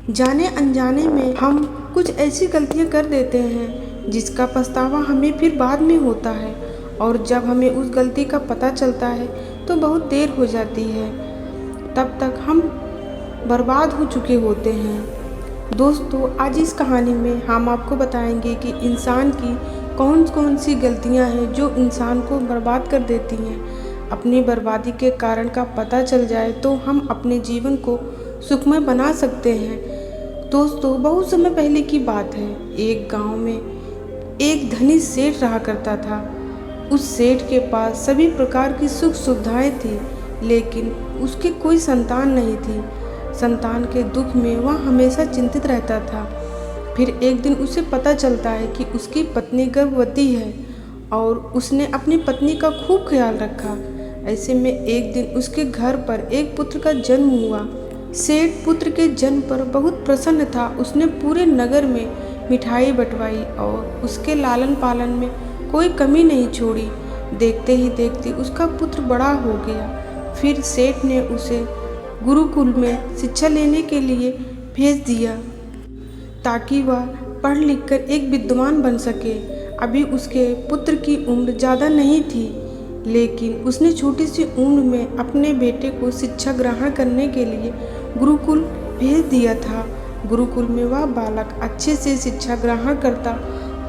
जाने अनजाने में हम कुछ ऐसी गलतियां कर देते हैं जिसका पछतावा हमें फिर बाद में होता है, और जब हमें उस गलती का पता चलता है तो बहुत देर हो जाती है। तब तक हम बर्बाद हो चुके होते हैं। दोस्तों, आज इस कहानी में हम आपको बताएंगे कि इंसान की कौन कौन सी गलतियां हैं जो इंसान को बर्बाद कर देती हैं। अपनी बर्बादी के कारण का पता चल जाए तो हम अपने जीवन को सुखमय बना सकते हैं। दोस्तों, बहुत समय पहले की बात है। एक गांव में एक धनी सेठ रहा करता था। उस सेठ के पास सभी प्रकार की सुख सुविधाएं थी, लेकिन उसके कोई संतान नहीं थी। संतान के दुख में वह हमेशा चिंतित रहता था। फिर एक दिन उसे पता चलता है कि उसकी पत्नी गर्भवती है, और उसने अपनी पत्नी का खूब ख्याल रखा। ऐसे में एक दिन उसके घर पर एक पुत्र का जन्म हुआ। सेठ पुत्र के जन्म पर बहुत प्रसन्न था। उसने पूरे नगर में मिठाई बंटवाई और उसके लालन पालन में कोई कमी नहीं छोड़ी। देखते ही देखते उसका पुत्र बड़ा हो गया। फिर सेठ ने उसे गुरुकुल में शिक्षा लेने के लिए भेज दिया ताकि वह पढ़ लिख कर एक विद्वान बन सके। अभी उसके पुत्र की उम्र ज़्यादा नहीं थी, लेकिन उसने छोटी सी उम्र में अपने बेटे को शिक्षा ग्रहण करने के लिए गुरुकुल भेज दिया था। गुरुकुल में वह बालक अच्छे से शिक्षा ग्रहण करता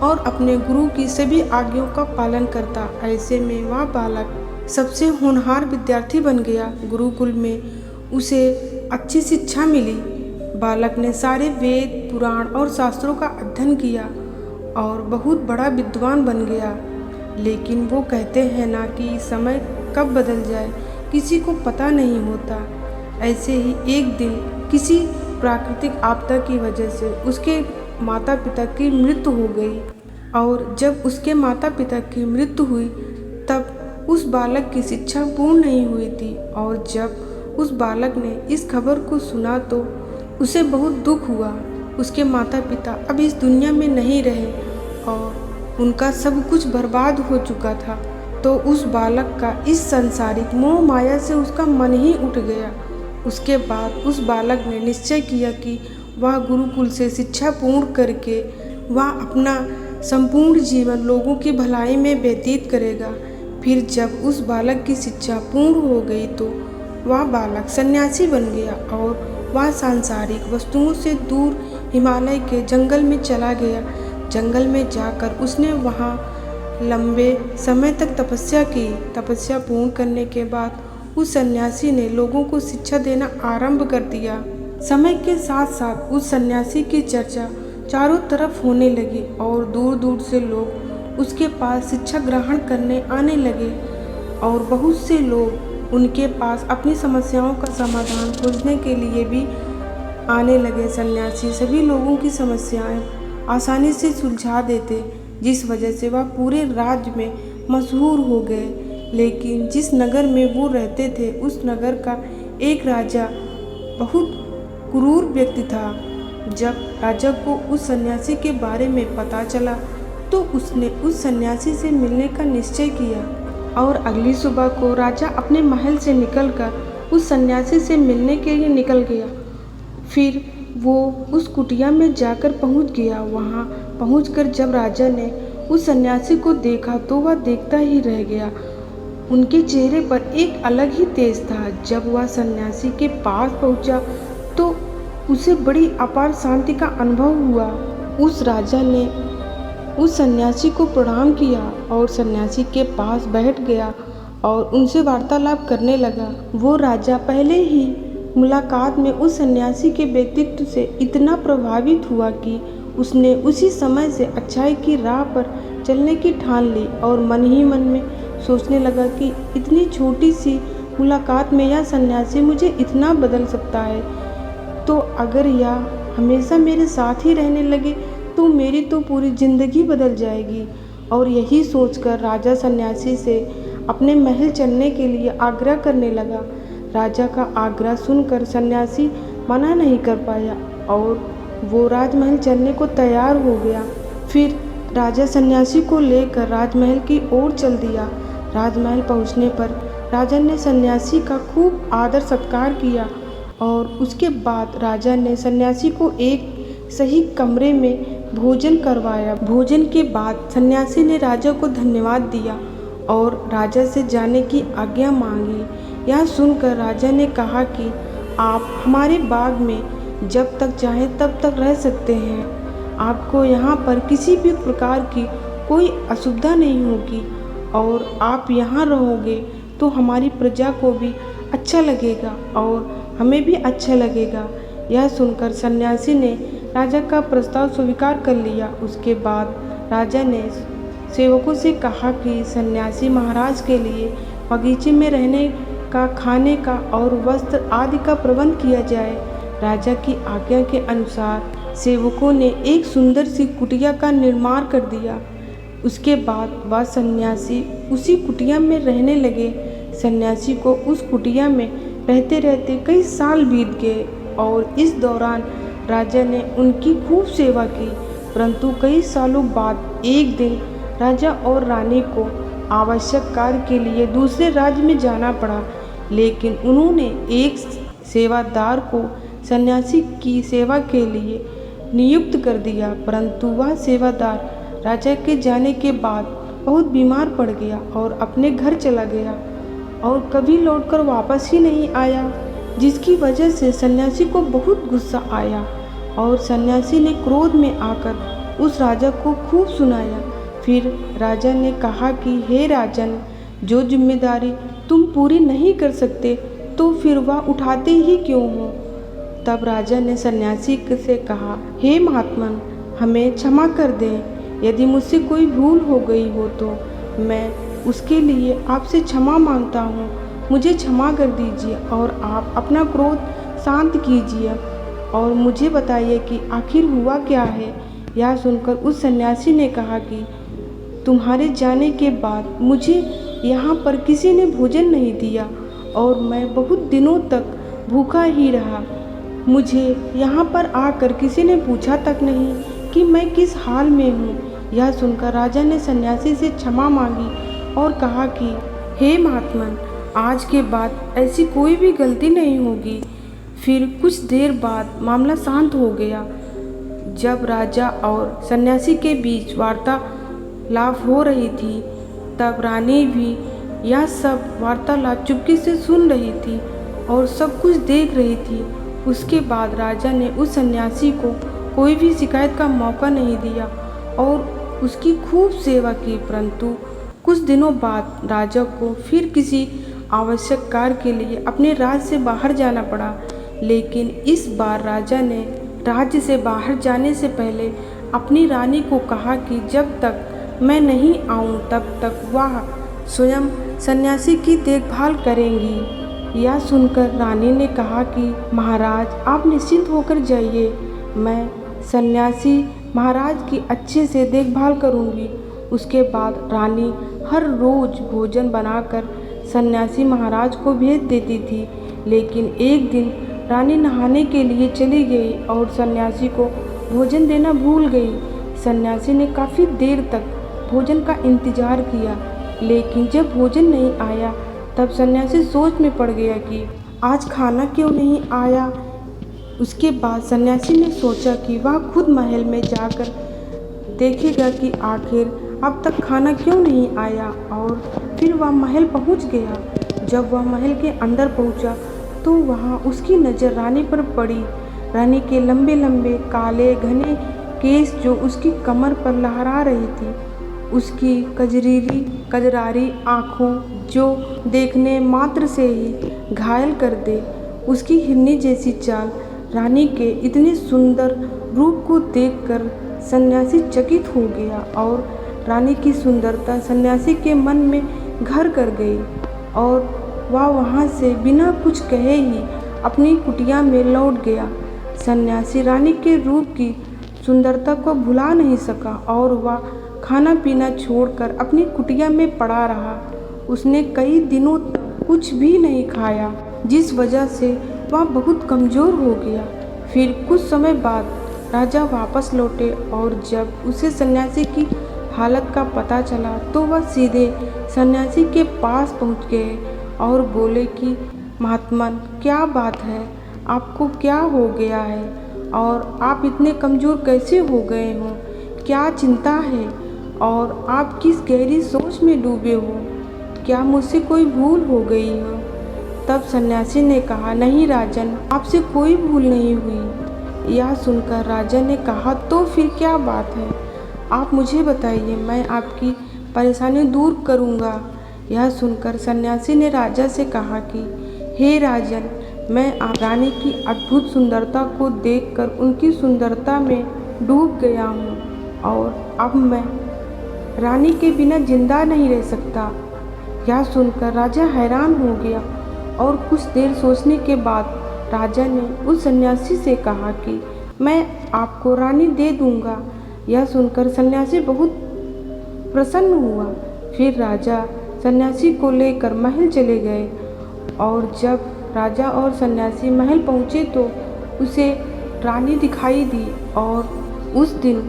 और अपने गुरु की सभी आज्ञाओं का पालन करता। ऐसे में वह बालक सबसे होनहार विद्यार्थी बन गया। गुरुकुल में उसे अच्छी शिक्षा मिली। बालक ने सारे वेद, पुराण और शास्त्रों का अध्ययन किया और बहुत बड़ा विद्वान बन गया। लेकिन वो कहते हैं ना कि समय कब बदल जाए किसी को पता नहीं होता। ऐसे ही एक दिन किसी प्राकृतिक आपदा की वजह से उसके माता पिता की मृत्यु हो गई, और जब उसके माता पिता की मृत्यु हुई तब उस बालक की शिक्षा पूर्ण नहीं हुई थी। और जब उस बालक ने इस खबर को सुना तो उसे बहुत दुख हुआ। उसके माता पिता अब इस दुनिया में नहीं रहे और उनका सब कुछ बर्बाद हो चुका था। तो उस बालक का इस सांसारिक मोह माया से उसका मन ही उठ गया। उसके बाद उस बालक ने निश्चय किया कि वह गुरुकुल से शिक्षा पूर्ण करके वह अपना संपूर्ण जीवन लोगों की भलाई में व्यतीत करेगा। फिर जब उस बालक की शिक्षा पूर्ण हो गई तो वह बालक सन्यासी बन गया और वह सांसारिक वस्तुओं से दूर हिमालय के जंगल में चला गया। जंगल में जाकर उसने वहाँ लंबे समय तक तपस्या की। तपस्या पूर्ण करने के बाद उस सन्यासी ने लोगों को शिक्षा देना आरंभ कर दिया। समय के साथ साथ उस सन्यासी की चर्चा चारों तरफ होने लगी और दूर दूर से लोग उसके पास शिक्षा ग्रहण करने आने लगे, और बहुत से लोग उनके पास अपनी समस्याओं का समाधान खोजने के लिए भी आने लगे। सन्यासी सभी लोगों की समस्याएं आसानी से सुलझा देते, जिस वजह से वह पूरे राज्य में मशहूर हो गए। लेकिन जिस नगर में वो रहते थे उस नगर का एक राजा बहुत क्रूर व्यक्ति था। जब राजा को उस सन्यासी के बारे में पता चला तो उसने उस सन्यासी से मिलने का निश्चय किया, और अगली सुबह को राजा अपने महल से निकलकर उस सन्यासी से मिलने के लिए निकल गया। फिर वो उस कुटिया में जाकर पहुंच गया। वहां पहुंचकर जब राजा ने उस सन्यासी को देखा तो वह देखता ही रह गया। उनके चेहरे पर एक अलग ही तेज था। जब वह सन्यासी के पास पहुंचा तो उसे बड़ी अपार शांति का अनुभव हुआ। उस राजा ने उस सन्यासी को प्रणाम किया और सन्यासी के पास बैठ गया और उनसे वार्तालाप करने लगा। वो राजा पहले ही मुलाकात में उस सन्यासी के व्यक्तित्व से इतना प्रभावित हुआ कि उसने उसी समय से अच्छाई की राह पर चलने की ठान ली, और मन ही मन में सोचने लगा कि इतनी छोटी सी मुलाकात में यह सन्यासी मुझे इतना बदल सकता है, तो अगर यह हमेशा मेरे साथ ही रहने लगे तो मेरी तो पूरी ज़िंदगी बदल जाएगी। और यही सोचकर राजा सन्यासी से अपने महल चलने के लिए आग्रह करने लगा। राजा का आग्रह सुनकर सन्यासी मना नहीं कर पाया और वो राजमहल चलने को तैयार हो गया। फिर राजा सन्यासी को लेकर राजमहल की ओर चल दिया। राजमहल पहुंचने पर राजा ने सन्यासी का खूब आदर सत्कार किया और उसके बाद राजा ने सन्यासी को एक सही कमरे में भोजन करवाया। भोजन के बाद सन्यासी ने राजा को धन्यवाद दिया और राजा से जाने की आज्ञा मांगी। यह सुनकर राजा ने कहा कि आप हमारे बाग में जब तक चाहें तब तक रह सकते हैं। आपको यहाँ पर किसी भी प्रकार की कोई असुविधा नहीं होगी और आप यहाँ रहोगे तो हमारी प्रजा को भी अच्छा लगेगा और हमें भी अच्छा लगेगा। यह सुनकर सन्यासी ने राजा का प्रस्ताव स्वीकार कर लिया। उसके बाद राजा ने सेवकों से कहा कि सन्यासी महाराज के लिए बगीचे में रहने का, खाने का और वस्त्र आदि का प्रबंध किया जाए। राजा की आज्ञा के अनुसार सेवकों ने एक सुंदर सी कुटिया का निर्माण कर दिया। उसके बाद वह सन्यासी उसी कुटिया में रहने लगे। सन्यासी को उस कुटिया में रहते रहते कई साल बीत गए और इस दौरान राजा ने उनकी खूब सेवा की। परंतु कई सालों बाद एक दिन राजा और रानी को आवश्यक कार्य के लिए दूसरे राज्य में जाना पड़ा, लेकिन उन्होंने एक सेवादार को सन्यासी की सेवा के लिए नियुक्त कर दिया। परंतु वह सेवादार राजा के जाने के बाद बहुत बीमार पड़ गया और अपने घर चला गया और कभी लौटकर वापस ही नहीं आया, जिसकी वजह से सन्यासी को बहुत गुस्सा आया और सन्यासी ने क्रोध में आकर उस राजा को खूब सुनाया। फिर राजा ने कहा कि हे राजन, जो जिम्मेदारी तुम पूरी नहीं कर सकते तो फिर वह उठाते ही क्यों हो। तब राजा ने सन्यासी से कहा, हे महात्मन, हमें क्षमा कर दें। यदि मुझसे कोई भूल हो गई हो तो मैं उसके लिए आपसे क्षमा मांगता हूँ। मुझे क्षमा कर दीजिए और आप अपना क्रोध शांत कीजिए और मुझे बताइए कि आखिर हुआ क्या है। यह सुनकर उस सन्यासी ने कहा कि तुम्हारे जाने के बाद मुझे यहाँ पर किसी ने भोजन नहीं दिया और मैं बहुत दिनों तक भूखा ही रहा। मुझे यहाँ पर आकर किसी ने पूछा तक नहीं कि मैं किस हाल में हूँ। यह सुनकर राजा ने सन्यासी से क्षमा मांगी और कहा कि हे महात्मन, आज के बाद ऐसी कोई भी गलती नहीं होगी। फिर कुछ देर बाद मामला शांत हो गया। जब राजा और सन्यासी के बीच वार्तालाप हो रही थी, तब रानी भी यह सब वार्तालाप चुपके से सुन रही थी और सब कुछ देख रही थी। उसके बाद राजा ने उस सन्यासी को कोई भी शिकायत का मौका नहीं दिया और उसकी खूब सेवा की। परंतु कुछ दिनों बाद राजा को फिर किसी आवश्यक कार्य के लिए अपने राज्य से बाहर जाना पड़ा, लेकिन इस बार राजा ने राज्य से बाहर जाने से पहले अपनी रानी को कहा कि जब तक मैं नहीं आऊं तब तक वह स्वयं सन्यासी की देखभाल करेंगी। यह सुनकर रानी ने कहा कि महाराज, आप निश्चिंत होकर जाइए, मैं सन्यासी महाराज की अच्छे से देखभाल करूंगी। उसके बाद रानी हर रोज़ भोजन बनाकर सन्यासी महाराज को भेज देती थी। लेकिन एक दिन रानी नहाने के लिए चली गई और सन्यासी को भोजन देना भूल गई। सन्यासी ने काफ़ी देर तक भोजन का इंतज़ार किया, लेकिन जब भोजन नहीं आया तब सन्यासी सोच में पड़ गया कि आज खाना क्यों नहीं आया। उसके बाद सन्यासी ने सोचा कि वह खुद महल में जाकर देखेगा कि आखिर अब तक खाना क्यों नहीं आया, और फिर वह महल पहुंच गया। जब वह महल के अंदर पहुंचा तो वहां उसकी नज़र रानी पर पड़ी। रानी के लंबे लंबे काले घने केस जो उसकी कमर पर लहरा रही थी, उसकी कजरारी आँखों जो देखने मात्र से ही घायल कर दे, उसकी हिरनी जैसी चाल। रानी के इतने सुंदर रूप को देखकर सन्यासी चकित हो गया और रानी की सुंदरता सन्यासी के मन में घर कर गई और वह वहाँ से बिना कुछ कहे ही अपनी कुटिया में लौट गया। सन्यासी रानी के रूप की सुंदरता को भुला नहीं सका और वह खाना पीना छोड़कर अपनी कुटिया में पड़ा रहा। उसने कई दिनों तक कुछ भी नहीं खाया, जिस वजह से वह बहुत कमज़ोर हो गया। फिर कुछ समय बाद राजा वापस लौटे और जब उसे सन्यासी की हालत का पता चला तो वह सीधे सन्यासी के पास पहुंच गए और बोले कि महात्मन, क्या बात है, आपको क्या हो गया है और आप इतने कमज़ोर कैसे हो गए हो? क्या चिंता है और आप किस गहरी सोच में डूबे हो? क्या मुझसे कोई भूल हो गई हो? तब सन्यासी ने कहा, नहीं राजन, आपसे कोई भूल नहीं हुई। यह सुनकर राजा ने कहा, तो फिर क्या बात है? आप मुझे बताइए, मैं आपकी परेशानी दूर करूँगा। यह सुनकर सन्यासी ने राजा से कहा कि हे राजन, मैं आप रानी की अद्भुत सुंदरता को देखकर उनकी सुंदरता में डूब गया हूँ और अब मैं रानी के बिना जिंदा नहीं रह सकता। यह सुनकर राजा हैरान हो गया और कुछ देर सोचने के बाद राजा ने उस सन्यासी से कहा कि मैं आपको रानी दे दूंगा। यह सुनकर सन्यासी बहुत प्रसन्न हुआ। फिर राजा सन्यासी को लेकर महल चले गए और जब राजा और सन्यासी महल पहुँचे तो उसे रानी दिखाई दी और उस दिन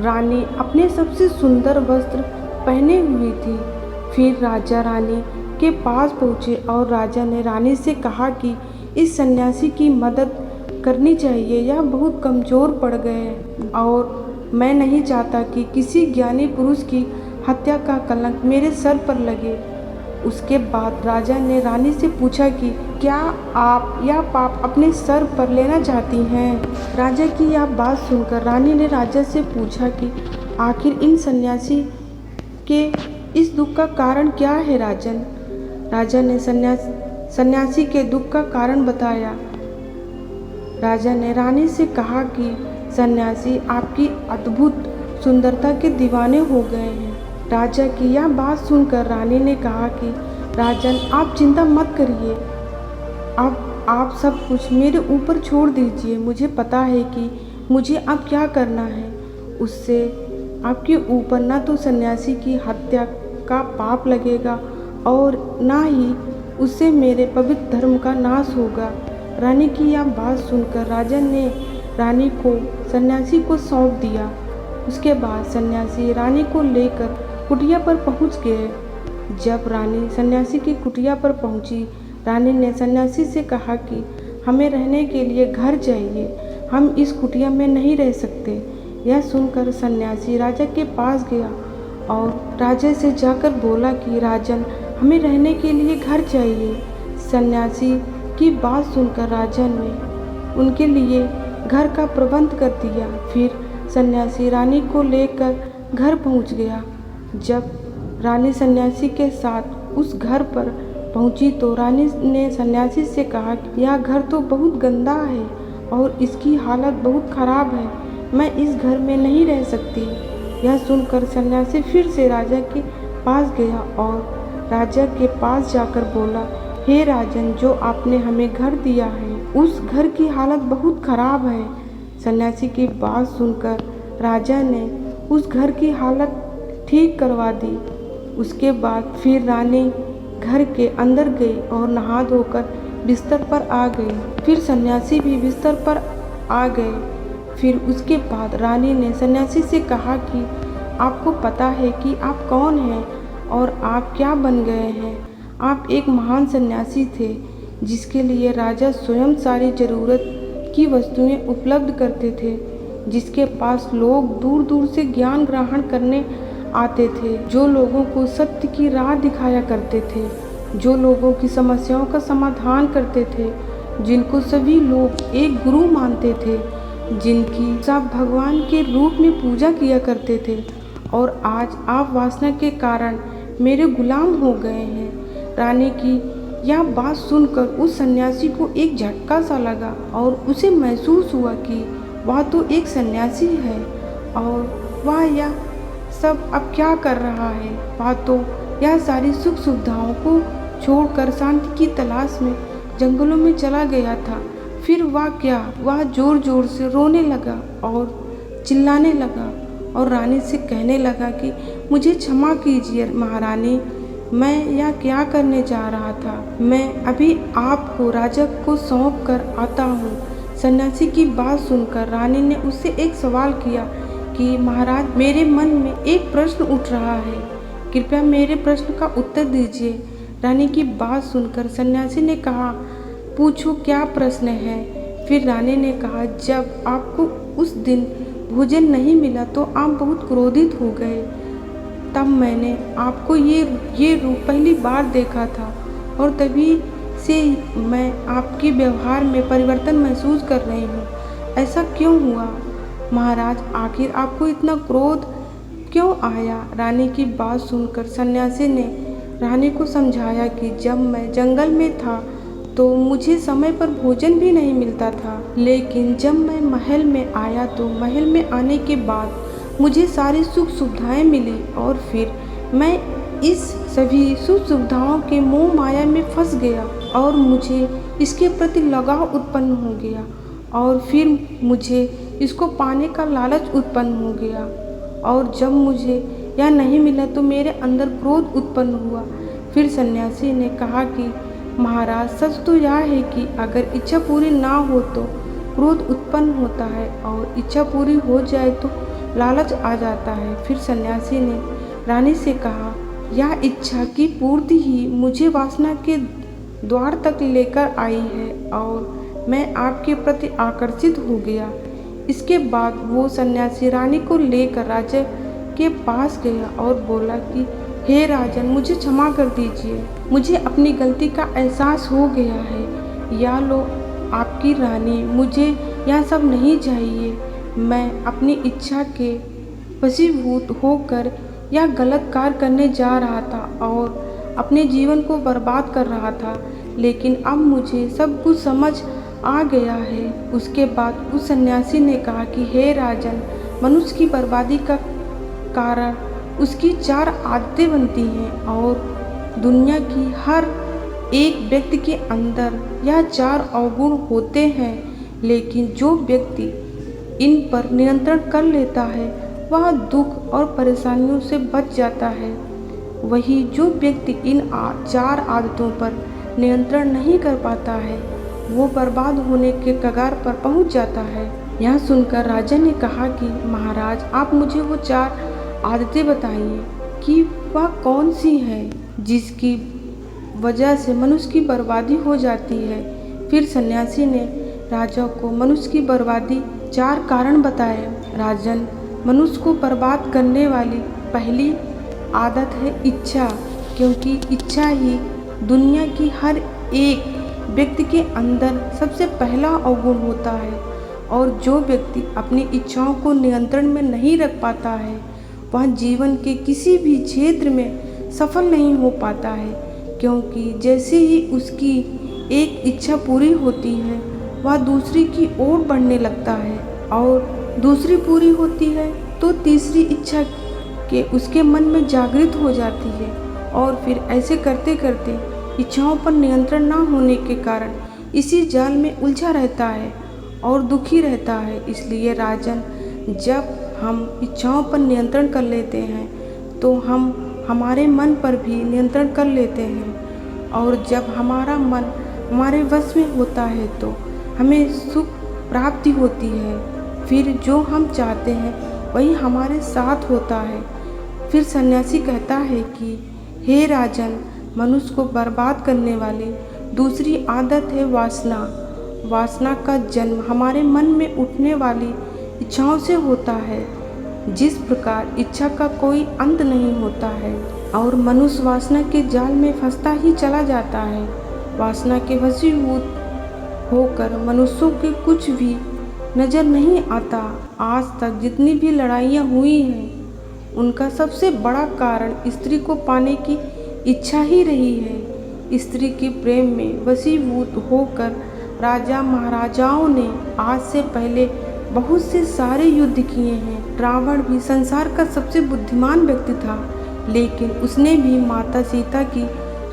रानी अपने सबसे सुंदर वस्त्र पहने हुई थी। फिर राजा रानी के पास पहुँचे और राजा ने रानी से कहा कि इस सन्यासी की मदद करनी चाहिए, यह बहुत कमज़ोर पड़ गए हैं और मैं नहीं चाहता कि किसी ज्ञानी पुरुष की हत्या का कलंक मेरे सर पर लगे। उसके बाद राजा ने रानी से पूछा कि क्या आप यह पाप अपने सर पर लेना चाहती हैं? राजा की यह बात सुनकर रानी ने राजा से पूछा कि आखिर इन सन्यासी के इस दुख का कारण क्या है राजन? राजा ने सन्यासी के दुख का कारण बताया। राजा ने रानी से कहा कि सन्यासी आपकी अद्भुत सुंदरता के दीवाने हो गए हैं। राजा की यह बात सुनकर रानी ने कहा कि राजन, आप चिंता मत करिए, अब आप सब कुछ मेरे ऊपर छोड़ दीजिए। मुझे पता है कि मुझे अब क्या करना है। उससे आपके ऊपर ना तो सन्यासी की हत्या का पाप लगेगा और ना ही उससे मेरे पवित्र धर्म का नाश होगा। रानी की यह बात सुनकर राजा ने रानी को सन्यासी को सौंप दिया। उसके बाद सन्यासी रानी को लेकर कुटिया पर पहुंच गए। जब रानी सन्यासी की कुटिया पर पहुंची, रानी ने सन्यासी से कहा कि हमें रहने के लिए घर चाहिए, हम इस कुटिया में नहीं रह सकते। यह सुनकर सन्यासी राजा के पास गया और राजा से जाकर बोला कि राजन, हमें रहने के लिए घर चाहिए। सन्यासी की बात सुनकर राजा ने उनके लिए घर का प्रबंध कर दिया। फिर सन्यासी रानी को लेकर घर पहुंच गया। जब रानी सन्यासी के साथ उस घर पर पहुंची तो रानी ने सन्यासी से कहा कि यह घर तो बहुत गंदा है और इसकी हालत बहुत ख़राब है, मैं इस घर में नहीं रह सकती। यह सुनकर सन्यासी फिर से राजा के पास गया और राजा के पास जाकर बोला, हे राजन, जो आपने हमें घर दिया है उस घर की हालत बहुत ख़राब है। सन्यासी की बात सुनकर राजा ने उस घर की हालत ठीक करवा दी। उसके बाद फिर रानी घर के अंदर गई और नहा धोकर बिस्तर पर आ गई। फिर सन्यासी भी बिस्तर पर आ गए। फिर उसके बाद रानी ने सन्यासी से कहा कि आपको पता है कि आप कौन हैं और आप क्या बन गए हैं? आप एक महान सन्यासी थे जिसके लिए राजा स्वयं सारी ज़रूरत की वस्तुएं उपलब्ध करते थे, जिसके पास लोग दूर दूर से ज्ञान ग्रहण करने आते थे, जो लोगों को सत्य की राह दिखाया करते थे, जो लोगों की समस्याओं का समाधान करते थे, जिनको सभी लोग एक गुरु मानते थे, जिनकी सब भगवान के रूप में पूजा किया करते थे। और आज आप वासना के कारण मेरे गुलाम हो गए हैं। रानी की यह बात सुनकर उस सन्यासी को एक झटका सा लगा और उसे महसूस हुआ कि वह तो एक सन्यासी है और वह यह सब अब क्या कर रहा है। वह तो यह सारी सुख सुविधाओं को छोड़कर शांति की तलाश में जंगलों में चला गया था। फिर वह जोर जोर से रोने लगा और चिल्लाने लगा और रानी से कहने लगा कि मुझे क्षमा कीजिए महारानी, मैं यह क्या करने जा रहा था। मैं अभी आपको राजा को सौंप कर आता हूँ। सन्यासी की बात सुनकर रानी ने उससे एक सवाल किया कि महाराज, मेरे मन में एक प्रश्न उठ रहा है, कृपया मेरे प्रश्न का उत्तर दीजिए। रानी की बात सुनकर सन्यासी ने कहा, पूछो क्या प्रश्न है। फिर रानी ने कहा, जब आपको उस दिन भोजन नहीं मिला तो आप बहुत क्रोधित हो गए। तब मैंने आपको ये रूप पहली बार देखा था और तभी से मैं आपके व्यवहार में परिवर्तन महसूस कर रही हूँ। ऐसा क्यों हुआ महाराज? आखिर आपको इतना क्रोध क्यों आया? रानी की बात सुनकर सन्यासी ने रानी को समझाया कि जब मैं जंगल में था तो मुझे समय पर भोजन भी नहीं मिलता था, लेकिन जब मैं महल में आया तो महल में आने के बाद मुझे सारी सुख सुविधाएं मिली और फिर मैं इस सभी सुख सुविधाओं के मोह माया में फंस गया और मुझे इसके प्रति लगाव उत्पन्न हो गया और फिर मुझे इसको पाने का लालच उत्पन्न हो गया और जब मुझे यह नहीं मिला तो मेरे अंदर क्रोध उत्पन्न हुआ। फिर सन्यासी ने कहा कि महाराज, सच तो यह है कि अगर इच्छा पूरी ना हो तो क्रोध उत्पन्न होता है और इच्छा पूरी हो जाए तो लालच आ जाता है। फिर सन्यासी ने रानी से कहा, यह इच्छा की पूर्ति ही मुझे वासना के द्वार तक लेकर आई है और मैं आपके प्रति आकर्षित हो गया। इसके बाद वो सन्यासी रानी को लेकर राजा के पास गया और बोला कि हे राजन, मुझे क्षमा कर दीजिए, मुझे अपनी गलती का एहसास हो गया है। या लो आपकी रानी, मुझे यह सब नहीं चाहिए। मैं अपनी इच्छा के वशीभूत होकर यह गलत कार्य करने जा रहा था और अपने जीवन को बर्बाद कर रहा था, लेकिन अब मुझे सब कुछ समझ आ गया है। उसके बाद उस सन्यासी ने कहा कि हे राजन, मनुष्य की बर्बादी का कारण उसकी 4 आदतें बनती हैं और दुनिया की हर एक व्यक्ति के अंदर यह 4 अवगुण होते हैं, लेकिन जो व्यक्ति इन पर नियंत्रण कर लेता है वह दुख और परेशानियों से बच जाता है। वही जो व्यक्ति इन 4 आदतों पर नियंत्रण नहीं कर पाता है वो बर्बाद होने के कगार पर पहुंच जाता है। यह सुनकर राजा ने कहा कि महाराज, आप मुझे वो 4 आदतें बताइए कि वह कौन सी है जिसकी वजह से मनुष्य की बर्बादी हो जाती है। फिर सन्यासी ने राजा को मनुष्य की बर्बादी 4 कारण बताए। राजन, मनुष्य को बर्बाद करने वाली पहली आदत है इच्छा, क्योंकि इच्छा ही दुनिया की हर एक व्यक्ति के अंदर सबसे पहला अवगुण होता है और जो व्यक्ति अपनी इच्छाओं को नियंत्रण में नहीं रख पाता है वह जीवन के किसी भी क्षेत्र में सफल नहीं हो पाता है, क्योंकि जैसे ही उसकी एक इच्छा पूरी होती है वह दूसरी की ओर बढ़ने लगता है और दूसरी पूरी होती है तो तीसरी इच्छा के उसके मन में जागृत हो जाती है और फिर ऐसे करते करते इच्छाओं पर नियंत्रण ना होने के कारण इसी जाल में उलझा रहता है और दुखी रहता है। इसलिए राजन, जब हम इच्छाओं पर नियंत्रण कर लेते हैं तो हम हमारे मन पर भी नियंत्रण कर लेते हैं और जब हमारा मन हमारे वश में होता है तो हमें सुख प्राप्ति होती है। फिर जो हम चाहते हैं वही हमारे साथ होता है। फिर सन्यासी कहता है कि हे राजन, मनुष्य को बर्बाद करने वाली दूसरी आदत है वासना। वासना का जन्म हमारे मन में उठने वाली इच्छाओं से होता है। जिस प्रकार इच्छा का कोई अंत नहीं होता है और मनुष्य वासना के जाल में फंसता ही चला जाता है। वासना के वशीभूत होकर मनुष्यों के कुछ भी नज़र नहीं आता। आज तक जितनी भी लड़ाइयाँ हुई हैं उनका सबसे बड़ा कारण स्त्री को पाने की इच्छा ही रही है। स्त्री के प्रेम में वशीभूत होकर राजा महाराजाओं ने आज से पहले बहुत से सारे युद्ध किए हैं। रावण भी संसार का सबसे बुद्धिमान व्यक्ति था, लेकिन उसने भी माता सीता की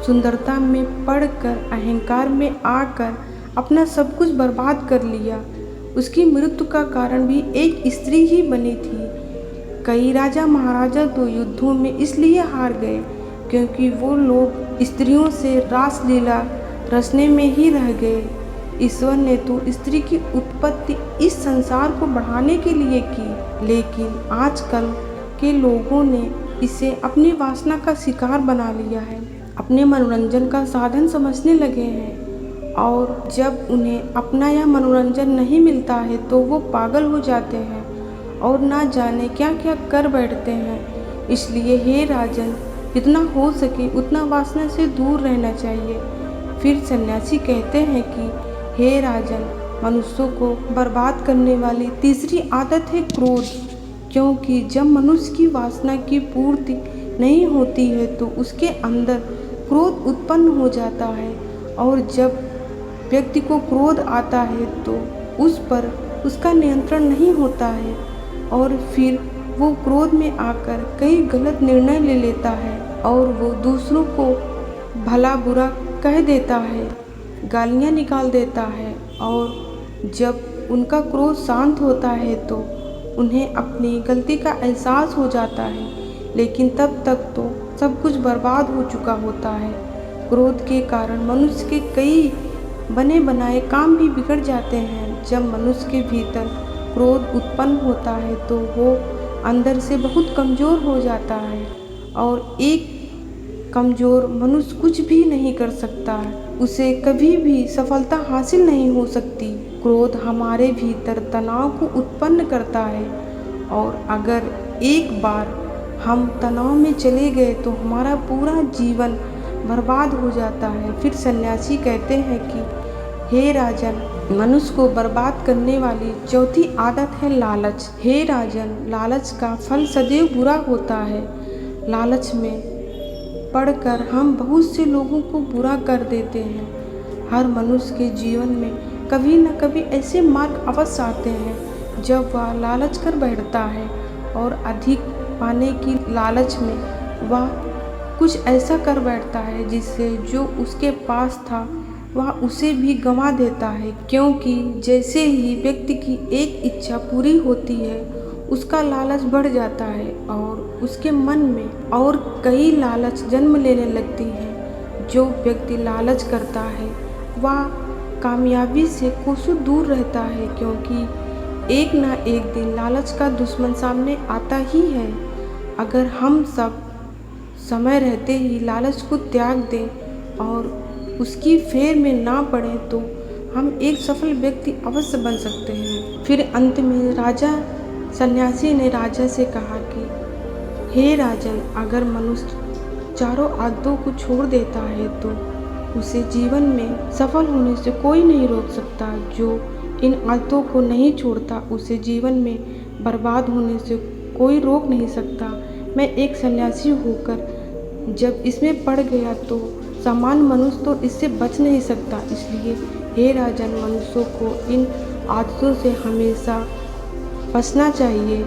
सुंदरता में पड़कर अहंकार में आकर अपना सब कुछ बर्बाद कर लिया। उसकी मृत्यु का कारण भी एक स्त्री ही बनी थी। कई राजा महाराजा तो युद्धों में इसलिए हार गए क्योंकि वो लोग स्त्रियों से रासलीला रचने में ही रह गए। ईश्वर ने तो स्त्री की उत्पत्ति इस संसार को बढ़ाने के लिए की, लेकिन आजकल के लोगों ने इसे अपनी वासना का शिकार बना लिया है, अपने मनोरंजन का साधन समझने लगे हैं और जब उन्हें अपना यह मनोरंजन नहीं मिलता है तो वो पागल हो जाते हैं और ना जाने क्या क्या कर बैठते हैं। इसलिए हे राजन, जितना हो सके उतना वासना से दूर रहना चाहिए। फिर सन्यासी कहते हैं कि हे राजन, मनुष्यों को बर्बाद करने वाली तीसरी आदत है क्रोध, क्योंकि जब मनुष्य की वासना की पूर्ति नहीं होती है तो उसके अंदर क्रोध उत्पन्न हो जाता है, और जब व्यक्ति को क्रोध आता है तो उस पर उसका नियंत्रण नहीं होता है और फिर वो क्रोध में आकर कई गलत निर्णय ले लेता है और वो दूसरों को भला बुरा कह देता है, गालियाँ निकाल देता है। और जब उनका क्रोध शांत होता है तो उन्हें अपनी गलती का एहसास हो जाता है, लेकिन तब तक तो सब कुछ बर्बाद हो चुका होता है। क्रोध के कारण मनुष्य के कई बने बनाए काम भी बिगड़ जाते हैं। जब मनुष्य के भीतर क्रोध उत्पन्न होता है तो वो अंदर से बहुत कमज़ोर हो जाता है और एक कमज़ोर मनुष्य कुछ भी नहीं कर सकता है, उसे कभी भी सफलता हासिल नहीं हो सकती। क्रोध हमारे भीतर तनाव को उत्पन्न करता है और अगर एक बार हम तनाव में चले गए तो हमारा पूरा जीवन बर्बाद हो जाता है। फिर सन्यासी कहते हैं कि हे राजन, मनुष्य को बर्बाद करने वाली चौथी आदत है लालच। हे राजन, लालच का फल सदैव बुरा होता है। लालच में पढ़कर हम बहुत से लोगों को बुरा कर देते हैं। हर मनुष्य के जीवन में कभी न कभी ऐसे मार्ग अवश्य आते हैं जब वह लालच कर बैठता है और अधिक पाने की लालच में वह कुछ ऐसा कर बैठता है जिससे जो उसके पास था वह उसे भी गंवा देता है, क्योंकि जैसे ही व्यक्ति की एक इच्छा पूरी होती है उसका लालच बढ़ जाता है और उसके मन में और कई लालच जन्म लेने लगती हैं। जो व्यक्ति लालच करता है वह कामयाबी से कोसों दूर रहता है, क्योंकि एक ना एक दिन लालच का दुश्मन सामने आता ही है। अगर हम सब समय रहते ही लालच को त्याग दें और उसकी फेर में ना पड़े तो हम एक सफल व्यक्ति अवश्य बन सकते हैं। फिर अंत में राजा सन्यासी ने राजा से कहा कि हे राजन, अगर मनुष्य चारों आदतों को छोड़ देता है तो उसे जीवन में सफल होने से कोई नहीं रोक सकता। जो इन आदतों को नहीं छोड़ता उसे जीवन में बर्बाद होने से कोई रोक नहीं सकता। मैं एक सन्यासी होकर जब इसमें पड़ गया तो सामान्य मनुष्य तो इससे बच नहीं सकता। इसलिए हे राजन, मनुष्यों को इन आदतों से हमेशा बचना चाहिए।